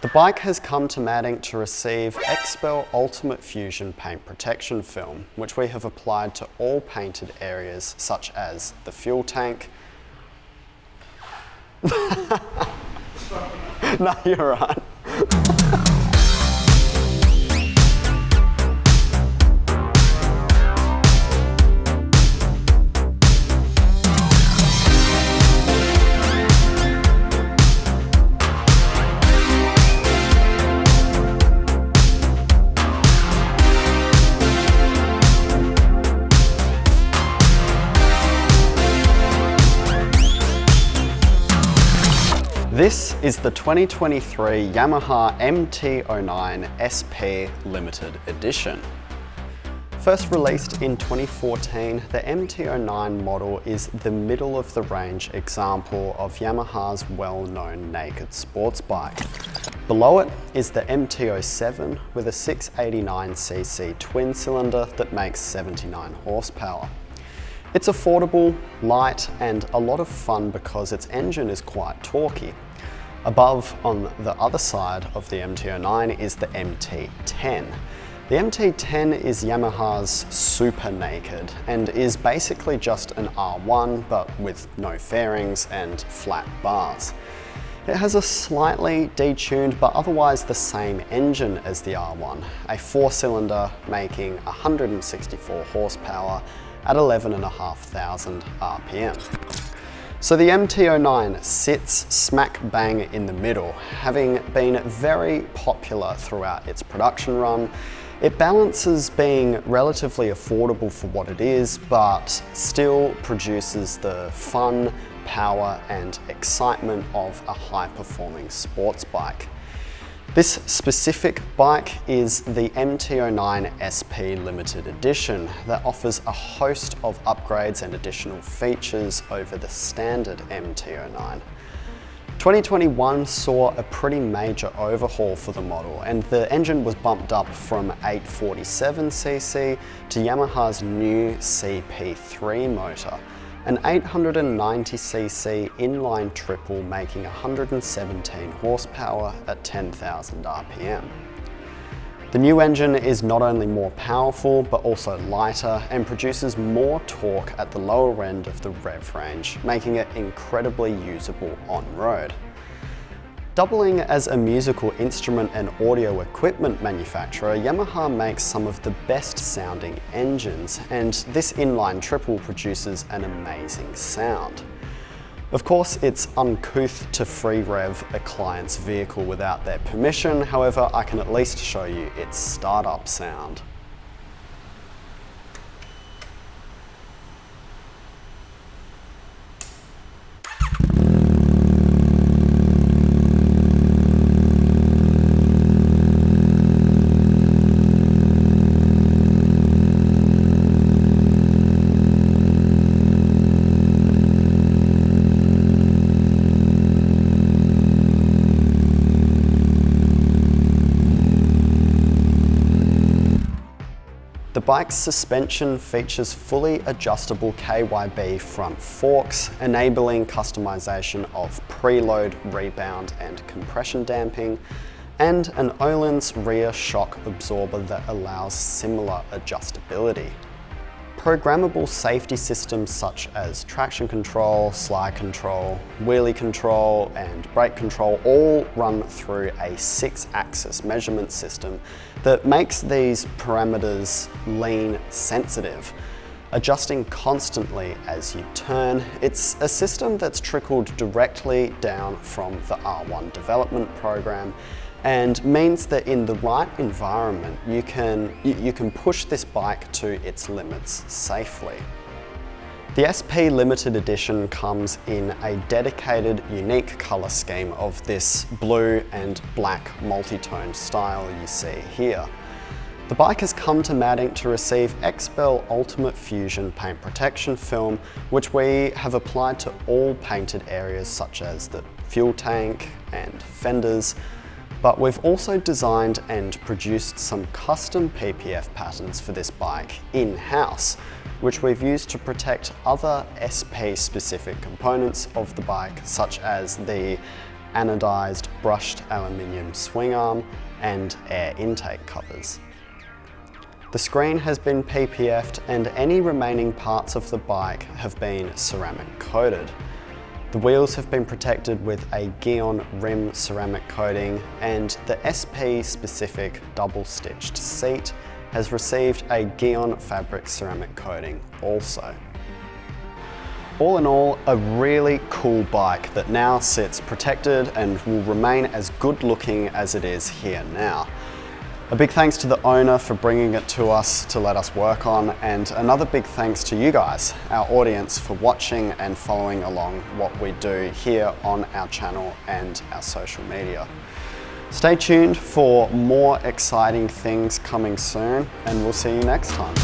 The bike has come to MADinc to receive XPEL Ultimate Fusion paint protection film, which we have applied to all painted areas such as the fuel tank. No, you're right. This is the 2023 Yamaha MT-09 SP Limited Edition. First released in 2014, the MT-09 model is the middle-of-the-range example of Yamaha's well-known naked sports bike. Below it is the MT-07 with a 689cc twin-cylinder that makes 79 horsepower. It's affordable, light, and a lot of fun because its engine is quite torquey. Above, on the other side of the MT-09, is the MT-10. The MT-10 is Yamaha's super naked and is basically just an R1 but with no fairings and flat bars. It has a slightly detuned but otherwise the same engine as the R1, a 4-cylinder making 164 horsepower at 11,500 RPM. So the MT-09 sits smack bang in the middle, having been very popular throughout its production run. It balances being relatively affordable for what it is, but still produces the fun, power and excitement of a high-performing sports bike. This specific bike is the MT-09 SP Limited Edition that offers a host of upgrades and additional features over the standard MT-09. 2021 saw a pretty major overhaul for the model, and the engine was bumped up from 847cc to Yamaha's new CP3 motor, an 890cc inline triple making 117 horsepower at 10,000 RPM. The new engine is not only more powerful but also lighter and produces more torque at the lower end of the rev range, making it incredibly usable on-road. Doubling as a musical instrument and audio equipment manufacturer, Yamaha makes some of the best sounding engines, and this inline triple produces an amazing sound. Of course, it's uncouth to free rev a client's vehicle without their permission, however, I can at least show you its startup sound. The bike's suspension features fully adjustable KYB front forks, enabling customization of preload, rebound and compression damping, and an Öhlins rear shock absorber that allows similar adjustability. Programmable safety systems such as traction control, slide control, wheelie control and brake control all run through a 6-axis measurement system that makes these parameters lean sensitive, adjusting constantly as you turn. It's a system that's trickled directly down from the R1 development program and means that in the right environment you can push this bike to its limits safely. The SP Limited Edition comes in a dedicated, unique colour scheme of this blue and black multi-tone style you see here. The bike has come to MADinc to receive XPEL Ultimate Fusion paint protection film, which we have applied to all painted areas such as the fuel tank and fenders, but we've also designed and produced some custom PPF patterns for this bike in-house, which we've used to protect other SP-specific components of the bike, such as the anodized brushed aluminium swing arm and air intake covers. The screen has been PPF'd and any remaining parts of the bike have been ceramic coated. The wheels have been protected with a Gyeon rim ceramic coating, and the SP specific double stitched seat has received a Gyeon fabric ceramic coating also. All in all, a really cool bike that now sits protected and will remain as good looking as it is here now. A big thanks to the owner for bringing it to us to let us work on, and another big thanks to you guys, our audience, for watching and following along what we do here on our channel and our social media. Stay tuned for more exciting things coming soon, and we'll see you next time.